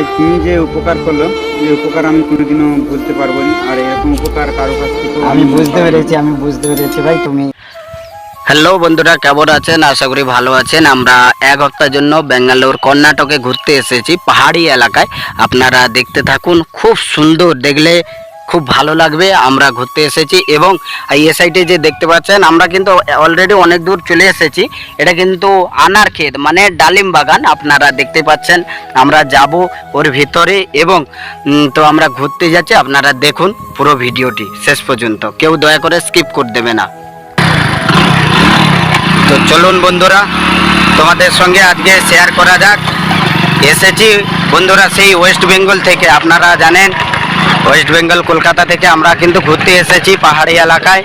ভাই তুমি যে উপকার করলো, এই উপকার আমি কোনোদিনও ভুলতে পারবো না। আর এরকম উপকার কারো কাছ থেকে আমি বুঝতে পেরেছি ভাই তুমি। হ্যালো বন্ধুরা, কেমন আছেন? আশা করি ভালো আছেন। আমরা এক হপ্তার জন্য বেঙ্গালোর কর্ণাটকে ঘুরতে এসেছি, পাহাড়ি এলাকায়। আপনারা দেখতে থাকুন, খুব সুন্দর, দেখলে খুব ভালো লাগবে। আমরা ঘুরতে এসেছি এবং এই সাইডে যে দেখতে পাচ্ছেন, আমরা কিন্তু অলরেডি অনেক দূর চলে এসেছি। এটা কিন্তু আনার ক্ষেত, মানে ডালিম বাগান আপনারা দেখতে পাচ্ছেন। আমরা যাব ওর ভিতরে এবং তো আমরা ঘুরতে যাচ্ছি। আপনারা দেখুন পুরো ভিডিওটি শেষ পর্যন্ত, কেউ দয়া করে স্কিপ করে দেবে না। তো চলুন বন্ধুরা, তোমাদের সঙ্গে আজকে শেয়ার করা যাক। এসেছি বন্ধুরা সেই ওয়েস্ট বেঙ্গল থেকে। আপনারা জানেন ওয়েস্ট বেঙ্গল কলকাতা থেকে আমরা কিন্তু ঘুরতে এসেছি পাহাড়ি এলাকায়।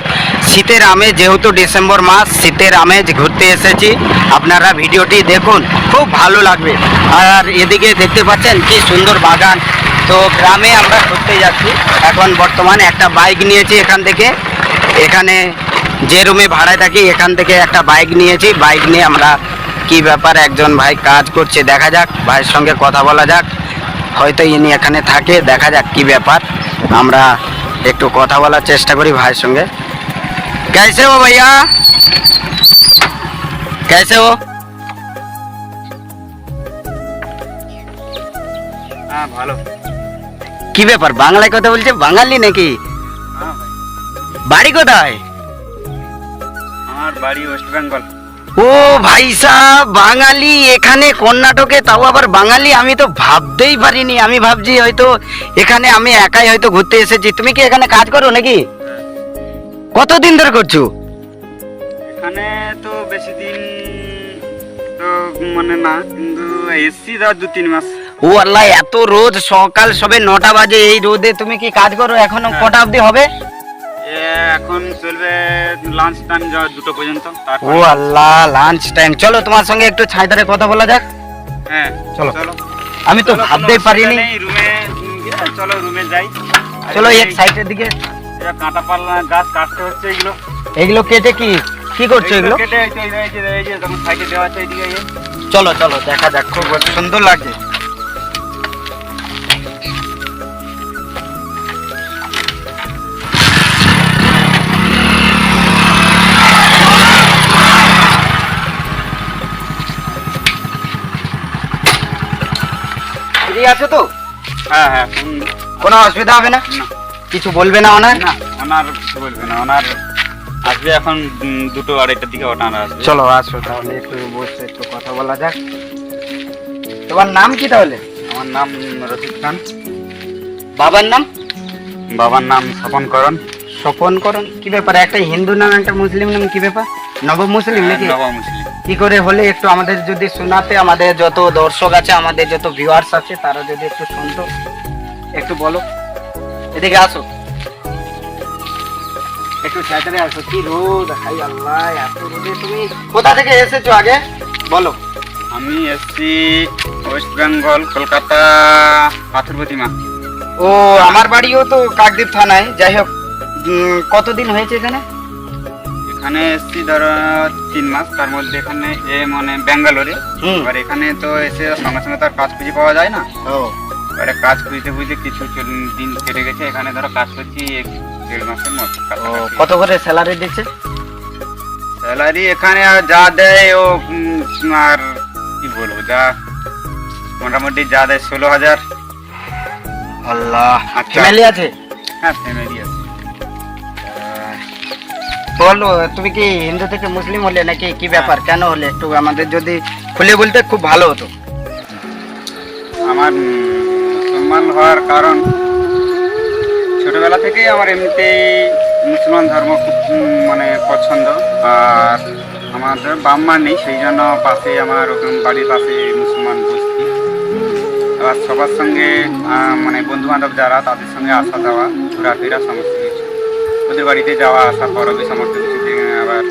শীতের আমেজ, যেহেতু ডিসেম্বর মাস, শীতের আমেজ ঘুরতে এসেছি। আপনারা ভিডিওটি দেখুন, খুব ভালো লাগবে। আর এদিকে দেখতে পাচ্ছেন কি সুন্দর বাগান। তো গ্রামে আমরা ঘুরতে যাচ্ছি এখন। বর্তমানে একটা বাইক নিয়েছি এখান থেকে, এখানে যে রুমে ভাড়ায় থাকি এখান থেকে একটা বাইক নিয়েছি। বাইক নিয়ে আমরা কি ব্যাপার, একজন ভাই কাজ করছে, দেখা যাক, ভাইয়ের সঙ্গে কথা বলা যাক। হয়তো ইনি এখানে থাকে, দেখা যাক কি ব্যাপার। আমরা একটু কথা বলার চেষ্টা করি ভাইয়ের সঙ্গে। कैसे हो भैया, कैसे हो? হ্যাঁ ভালো। কি ব্যাপার, বাংলায় কথা বলছে? বাঙালি নাকি? হ্যাঁ ভাই, বাড়ি কোথায়? আমার বাড়ি ওয়েস্ট বেঙ্গল। ও ভাই সাহেব, বাঙালি এখানে কর্ণাটকে, তাও আবার বাঙালি! আমি তো ভাবতেই পারিনি। আমি ভাবছি হয়তো এখানে আমি একাই হয়তো ঘুরতে এসেছি। তুমি কি এখানে কাজ করো নাকি? কতদিন ধরে করছো? এখানে তো বেশি দিন তো মানে না, কিন্তু এসছি ধর 2-3 মাস। ও আল্লাহ, এত রোদ! সকাল সবে 9টা বাজে, এই রোদে তুমি কি কাজ করো? এখনো কটা অবধি হবে? এখন চলবে লাঞ্চ টাইম, 2টো পর্যন্ত। ও আল্লাহ, লাঞ্চ টাইম। চলো তোমার সঙ্গে একটু ছাই ধারে কথা বলা যাক। হ্যাঁ চলো। চলো। আমি তো ভাবতেই পারিনি। রুমে চলো, রুমে যাই। চলো এক সাইডের দিকে। কাঁটা পাল্লা গাছ কাটতে হচ্ছে, এগুলো এগুলো কেটে কি কি করছো এগুলো? কেটে এই যে তখন সাইডে দেওয়া আছে, এইদিকে চলো চলো দেখা যাক, খুব সুন্দর লাগছে। ফ্রি আছে তো? হ্যাঁ হ্যাঁ, কোনো অসুবিধা হবে না? না কিছু বলবে না ওনার? না, ওনার কিছু বলবে না। ওনার আসবে এখন 2-2:30টার দিকে ওনার আসবে। চলো আসো তাহলে, একটু বসে একটু কথা বলা যাক। তোমার নাম কি তাহলে? আমার নাম রশিদ খান। বাবার নাম? বাবার নাম স্বপন করণ। স্বপন করণ। কি ব্যাপার, একটা হিন্দু নাম একটা মুসলিম নাম, কি ব্যাপার? নব মুসলিম নাকি? নবাব মুসলিম। কি করে হলে একটু আমাদের যদি শোনাতে, আমাদের যত দর্শক আছে, আমাদের যত ভিউয়ার্স আছে, তারা যদি একটু শুনতো, একটু বলো। এদিকে আসো, একটু সাইডে আসো। কি রোদ, হাই আল্লাহ, এত রোদে তুমি কোথা থেকে এসেছো আগে বলো? আমি এসছি ওয়েস্ট বেঙ্গল, কলকাতা, পাথরপ্রতিমা। ও, আমার বাড়িও তো কাকদ্বীপ থানায়। যাই হোক, কতদিন হয়েছে এখানে? এখানে এসছি ধরো 3 মাস। তার মধ্যে এখানে মানে ব্যাঙ্গালোরে। এবার এখানে তো এসে সঙ্গে সঙ্গে তার কাজ খুঁজে পাওয়া যায় না। এবারে কাজ খুঁজতে খুঁজতে কিছু দিন কেটে গেছে। এখানে ধরো কাজ করছি 1-1.5 মাসের মতো। কত করে স্যালারি দিচ্ছে? স্যালারি এখানে আর যা দেয় ও আর কি বলবো, যা মোটামুটি যা দেয় 16,000। আল্লাহ, আচ্ছা। ফ্যামিলি আছে? হ্যাঁ, ফ্যামিলি আছে। বলো, তুমি কি হিন্দু থেকে মুসলিম হলে নাকি, কি ব্যাপার, কেন হলে একটু আমাদের যদি খুলে বলতে খুব ভালো হতো। আমার মুসলমান হওয়ার কারণ, ছোটবেলা থেকেই আমার এমনিতেই মুসলমান ধর্ম খুব মানে পছন্দ। আর আমাদের বাম্মা নেই, সেই জন্য পাশে আমার ওখান বাড়ির পাশে মুসলমান বস্তি। আবার সবার সঙ্গে মানে বন্ধু বান্ধব যারা, তাদের সঙ্গে আসা যাওয়া, ঘোরাফেরা, সমস্ত কিছু, ওদের বাড়িতে যাওয়া আসা, পরবে সমস্ত কিছু, আবার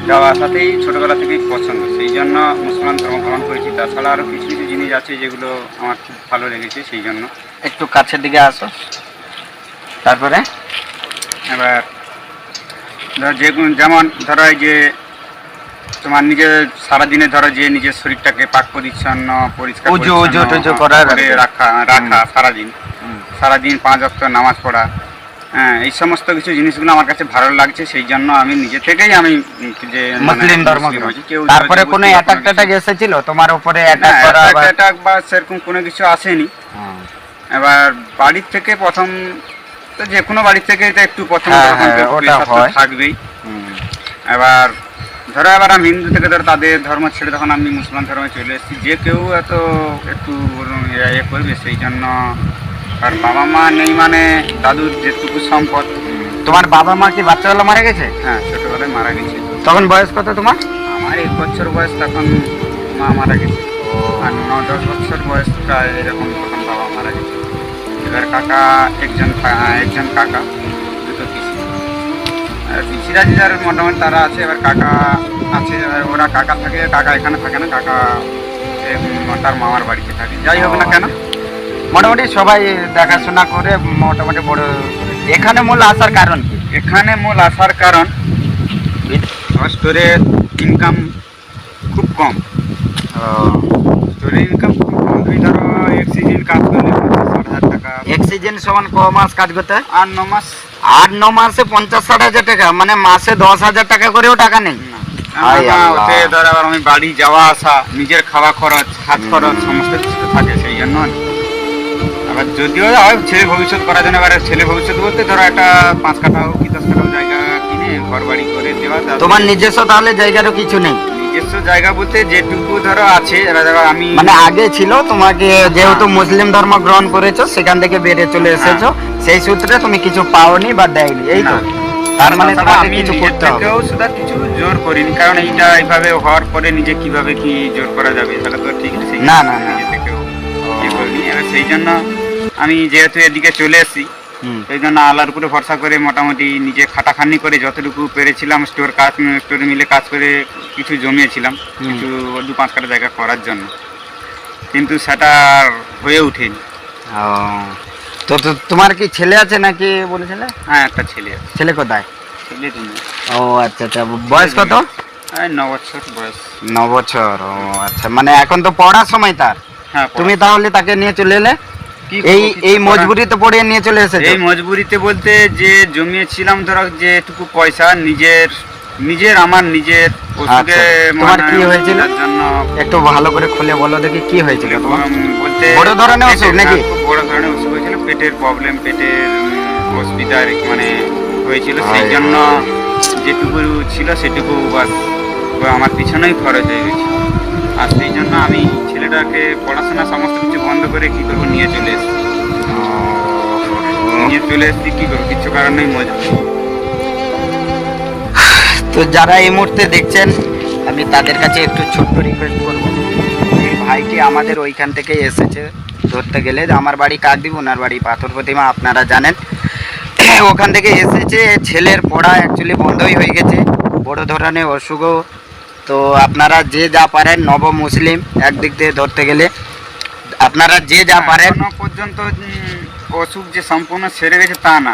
যাওয়া আসাতেই ছোটোবেলা থেকেই পছন্দ। সেই জন্য মুসলমান ধর্ম গ্রহণ করেছি। তাছাড়া আরও কিছু কিছু জিনিস আছে যেগুলো আমার খুব ভালো লেগেছে, সেই জন্য। একটু কাছের দিকে আসো। তারপরে এবার ধর যেমন ধরো এই যে তোমার নিজের সারাদিনে ধরো যে নিজের শরীরটাকে পাক পরিচ্ছন্ন পরিষ্কার উজু পরিচ্ছন্ন টুজু করার করে রাখা সারাদিন সারাদিন 5 ওয়াক্ত নামাজ পড়া, হ্যাঁ, এই সমস্ত কিছু জিনিসগুলো আমার কাছে ভালো লাগছে। সেই জন্য আমি নিজে থেকেই আমি যে মুসলিম ধর্ম হয়েছি। কেউ তারপরে জবরদস্তি কোনো বা অ্যাটাক কিছু- ট্যাটাক এসেছিল তোমার উপরে না, অ্যাটাক করা বা অ্যাটাক বা সেরকম কোনো কিছু আসেনি। হুম। এবার বাড়ির থেকে প্রথম তো যে কোনো বাড়ির থেকে এটা একটু প্রথম হ্যাঁ, তখন তো হ্যাঁ, ওটা pressure তো হয়। থাকবেই। হুম। এবার ধরো এবার আমি হিন্দু থেকে ধরো তাদের ধর্ম ছেড়ে তখন আমি মুসলমান ধর্মে চলে এসেছি, যে কেউ এত একটু ইয়ে করবে। সেই জন্য আর বাবা মা নেই মানে দাদুর যেটুকু সম্পদ, তোমার বাবা মা কি বাচ্চাবেলা মারা গেছে? হ্যাঁ, ছোটবেলায় মারা গেছে। তখন বয়স কত তোমার? আমার 1 বছর বয়স তখন মা মারা গেছে, আর 9-10 বছর বয়স প্রায় এরকম তখন বাবা মারা গেছে। এবার কাকা একজন কাকা, দুটো পিসি। আর পিসিরা যে যার মোটামুটি তারা আছে, এবার কাকা আছে। এবার ওরা কাকা থাকে, কাকা এখানে থাকে না, কাকা তার মামার বাড়িতে থাকে। যাই হোক না কেন, মোটামুটি সবাই দেখাশোনা করে মোটামুটি বড়। এখানে মূল আসার কারণ কি? এখানে মূল আসার কারণ স্টোরের ইনকাম খুব কম। স্টোরের ইনকাম খুব কম। তুমি ধরো এক সিজন কাজ করলে 50-60 হাজার টাকা, এক সিজন সমান ক মাস কাজ করতে হয়? 8-9 মাস। 8-9 মাসে 50-60 হাজার টাকা, মানে মাসে 10,000 টাকা করেও টাকা নেই। হায় আল্লাহ। ওতে ধর আবার আমি বাড়ি যাওয়া আসা, নিজের খাওয়া খরচ, হাত খরচ সমস্ত কিছু থাকে। সেই জন্য আবার যদিও হয় ছেলে ভবিষ্যৎ করার জন্য, এবার ছেলে ভবিষ্যৎ বলতে ধরো একটা 5 কাঠা হোক কি 10 কাঠা জায়গা কিনে ঘর বাড়ি করে দেওয়া। তোমার নিজস্ব তাহলে জায়গারও কিছু নেই? নিজস্ব জায়গা বলতে যেটুকু ধরো আছে, এবার ধরো আমি মানে আগে ছিল, তোমাকে যেহেতু মুসলিম ধর্ম গ্রহণ করেছো সেখান থেকে বেরিয়ে চলে এসেছো, সেই সূত্রে তুমি কিছু পাওনি বা দেয়নি, এই তো? না। তার মানে তাছাড়া তোমাকে আমি কিছু নিজের করতে হবে। থেকেও শুধু কিছু জোর করিনি, কারণ এইটা এইভাবে হওয়ার পরে নিজে কিভাবে কি জোর করা যাবে তাহলে তো ঠিক নেই। না, না, না। নিজে থেকেও ইয়ে করিনি। এবার সেই জন্য আমি যেহেতু এদিকে চলে এসেছি, হুম। সেই জন্য আল্লাহর উপরে ভরসা করে মোটামুটি নিজে খাটাখাটনি করে যতটুকু পেরেছিলাম স্টোরে মিলে কাজ করে কিছু জমিয়েছিলাম, কিছু 2-5 কাঠা জায়গা করার জন্য, কিন্তু সেটা আর হয়ে ওঠেনি। ও, তো তোমার কি ছেলে আছে নাকি বলেছিলে? হ্যাঁ, একটা ছেলে আছে। ছেলে কোথায়? ছেলে তুমি ও আচ্ছা আচ্ছা, বয়স কত? 9 বছর বয়স। 9 বছর। ও আচ্ছা, মানে এখন তো পড়ার সময় তার। হ্যাঁ, তুমি তাহলে তাকে নিয়ে চলে এলে? কি এই করবো, কিছু এই করার- মজবুরিতে পড়ে নিয়ে চলে এসেছো? এই মজবুরিতে বলতে যে জমিয়েছিলাম ধরো যেটুকু পয়সা নিজের আমার নিজের ওষুধে আচ্ছা, তোমার মানে কি হয়েছিল? তার জন্য একটু ভালো করে খুলে বলো দেখি কি হয়েছিল তোমার? বলতে বড় ধরনের অসুখ নাকি? খুব বড় ধরনের অসুখ হয়েছিল, পেটের প্রবলেম, পেটের অসুবিধা মানে হয়েছিল। সেই আয় জন্য যেটুকু ছিল সেটুকু বাস আমার পিছনেই খরচ হয়ে গেছে। আর সেই জন্য আমি ছেলেটাকে পড়াশোনা সমস্ত কিছু বন্ধ করে কি করবো নিয়ে চলে এসেছি। নিয়ে চলে এসেছি, কি করবো, কিছু কারণ নেই, মজবুরি। তো যারা এই মুহূর্তে দেখছেন, আমি তাদের কাছে একটু ছোট্ট রিকোয়েস্ট করব। এই ভাইটি আমাদের ওইখান থেকে এসেছে ধরতে গেলে, আমার বাড়ি কাকদ্বীপ, ওনার বাড়ি পাথর প্রতিমা, আপনারা জানেন। ওখান থেকে এসেছে, ছেলের পড়া অ্যাকচুয়ালি বন্ধই হয়ে গেছে, বড় ধরনের অসুখও। তো আপনারা যে যা পারেন, নব মুসলিম একদিক দিয়ে ধরতে গেলে আপনারা যে যা পারেন। এখনো পর্যন্ত অসুখ যে সম্পূর্ণ সেরে গেছে তা না,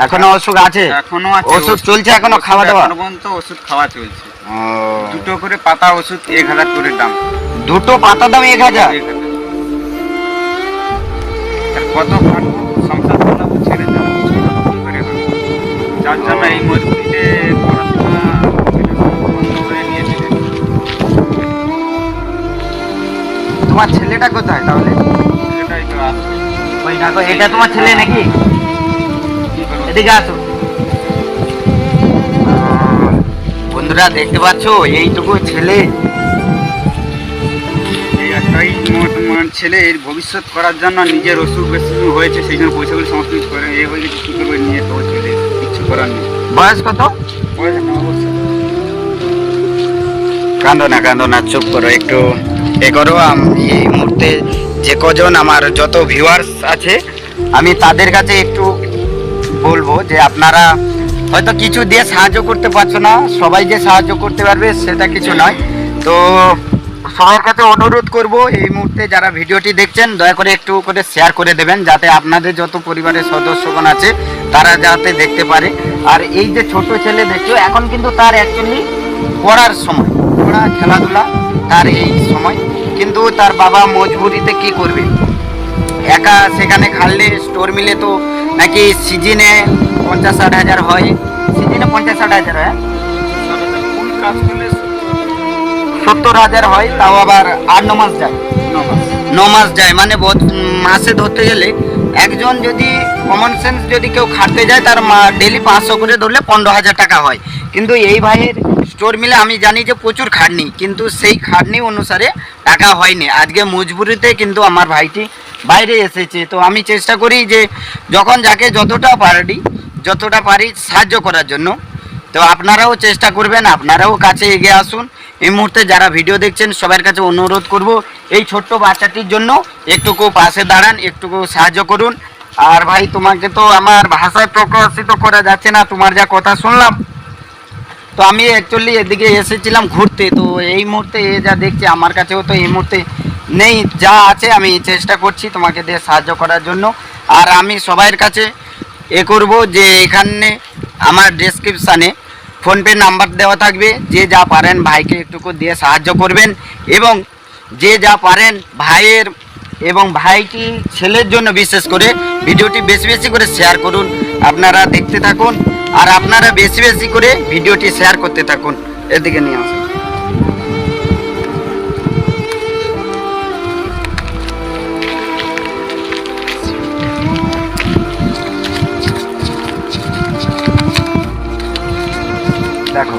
এখনো অসুখ আছে? এখনো আছে ওষুধ চলছে এখনো খাওয়া দাওয়া? এখনো পর্যন্ত ওষুধ খাওয়া চলছে। ও, 2টো করে পাতা ওষুধ 1000 করে দাম। 2টো পাতা দাম 1000? 1000। আর কত খাটবো, সংসার চালাবো, ছেড়ে দেবো, কি করে হবে? যার জন্য এই মজবুরিতে পড়াশোনা বন্ধ করে নিয়ে চলে এসেছি। তোমার ছেলেটা কোথায় তাহলে? এটাই তো আসছে। ওই দেখো, এটা তোমার ছেলে নাকি? কি করবো? এদিকে আসো। বন্ধুরা দেখতে পাচ্ছো, এইটুকু ছেলে। এই একটাই ছেলে, এর ভবিষ্যৎ করার জন্য নিজের অসুখ বেশি হয়েছে, সেই জন্য পয়সাগুলো সমস্ত কিছু করে এ হয়ে গেছে, কী করবে নিয়ে তো ছেলে, কিচ্ছু করার নেই। বয়স কত? বয়স 9 বছর। কান্দো না, চুপ করো একটু। এ করো, এই মুহূর্তে যে কজন আমার যত ভিউয়ার্স আছে, আমি তাদের কাছে একটু বলবো যে আপনারা হয়তো কিছু দিয়ে সাহায্য করতে পারছো না, সবাই যে সাহায্য করতে পারবে সেটা কিছু নয়। তো সবার কাছে অনুরোধ করব, এই মুহূর্তে যারা ভিডিওটি দেখছেন দয়া করে একটু করে শেয়ার করে দেবেন, যাতে আপনাদের যত পরিবারের সদস্যগণ আছে তারা যাতে দেখতে পারে। আর এই যে ছোট ছেলে দেখছো, এখন কিন্তু তার অ্যাকচুয়ালি পড়ার সময়, লেখাপড়া খেলাধুলা তার এই সময়, কিন্তু তার বাবা মজবুরিতে কি করবে, একা সেখানে খাললে স্টোর মিলে তো নাকি সিজনে 50-60 হাজার হয়, সিজনে 50-60 হাজার হয়, ফুল কাজ করলে 70 হাজার হয়, তাও আবার 8-9 মাস যায়, 9 মাস। 9 মাস যায়, মানে মাসে ধরতে গেলে একজন যদি কমন সেন্স যদি কেউ খাটতে যায় তার ডেলি 500 করে ধরলে 15 হাজার টাকা হয়। কিন্তু এই ভাইয়ের স্টোর মিলে আমি জানি যে প্রচুর খাটনি, কিন্তু সেই খাটনি অনুসারে টাকা হয়নি। আজকে মজবুরিতে কিন্তু আমার ভাইটি বাইরে এসেছে। তো আমি চেষ্টা করি যে যখন যাকে যতটা পারি সাহায্য করার জন্য। তো আপনারাও চেষ্টা করবেন, আপনারাও কাছে এগিয়ে আসুন। এই মুহূর্তে যারা ভিডিও দেখছেন সবার কাছে অনুরোধ করব এই ছোট্ট বাচ্চাটির জন্য একটুকু পাশে দাঁড়ান, একটুকু সাহায্য করুন। আর ভাই তোমাকে তো আমার ভাষায় প্রকাশিত করা যাচ্ছে না, তোমার যা কথা শুনলাম। তো আমি অ্যাকচুয়ালি এদিকে এসেছিলাম ঘুরতে, তো এই মুহূর্তে এ যা দেখছি আমার কাছেও তো এই মুহূর্তে নেই, যা আছে আমি চেষ্টা করছি তোমাকে দিয়ে সাহায্য করার জন্য। আর আমি সবার কাছে এ করব যে এখানে আমার ডেসক্রিপশানে ফোনপে নাম্বার দেওয়া থাকবে, যে যা পারেন ভাইকে একটুকু দিয়ে সাহায্য করবেন, এবং যে যা পারেন ভাইয়ের এবং ভাইটি ছেলের জন্য বিশেষ করে ভিডিওটি বেশি বেশি করে শেয়ার করুন। আপনারা দেখতে থাকুন আর আপনারা বেশি বেশি করে ভিডিওটি শেয়ার করতে থাকুন। এদিকে নিয়ে আসুন। দেখো,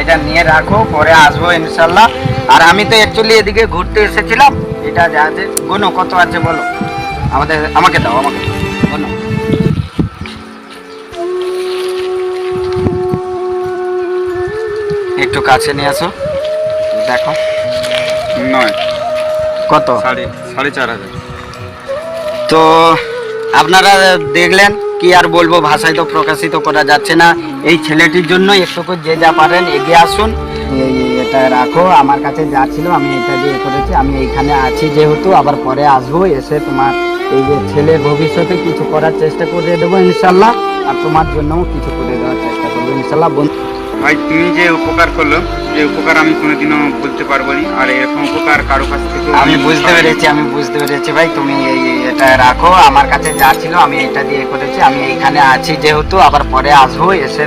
এটা নিয়ে রাখো, পরে আসবো ইনশাল্লাহ। আর আমি তো অ্যাকচুয়ালি এদিকে ঘুরতে এসেছিলাম। এটা যা আছে গোনো কত আছে বলো, আমাকে দাও গোনো। একটু কাছে নিয়ে আসো, দেখো 9 কত, 4.5 তো আপনারা দেখলেন, কি আর বলবো, ভাষায় তো প্রকাশিত করা যাচ্ছে না। এই ছেলেটির জন্য একটু যে যা পারেন এগিয়ে আসুন। এটা রাখো, আমার কাছে যা ছিল আমি এটা দিয়ে করেছি। আমি এইখানে আছি যেহেতু, আবার পরে আসবো, এসে তোমার এই যে ছেলের ভবিষ্যতে কিছু করার চেষ্টা করে দেবো ইনশাল্লাহ। আর তোমার জন্যও কিছু করে দেওয়ার চেষ্টা করবো ইনশাল্লাহ। ভাই তুমি যে উপকার করলো, যে উপকার আমি কোনোদিনও বলতে পারবো না। আর এরকম উপকার কারো কাছ থেকে আমি বুঝতে পেরেছি ভাই। তুমি এটা রাখো, আমার কাছে যা ছিল আমি এটা দিয়ে করেছি। আমি এইখানে আছি যেহেতু, আবার পরে আসবো, এসে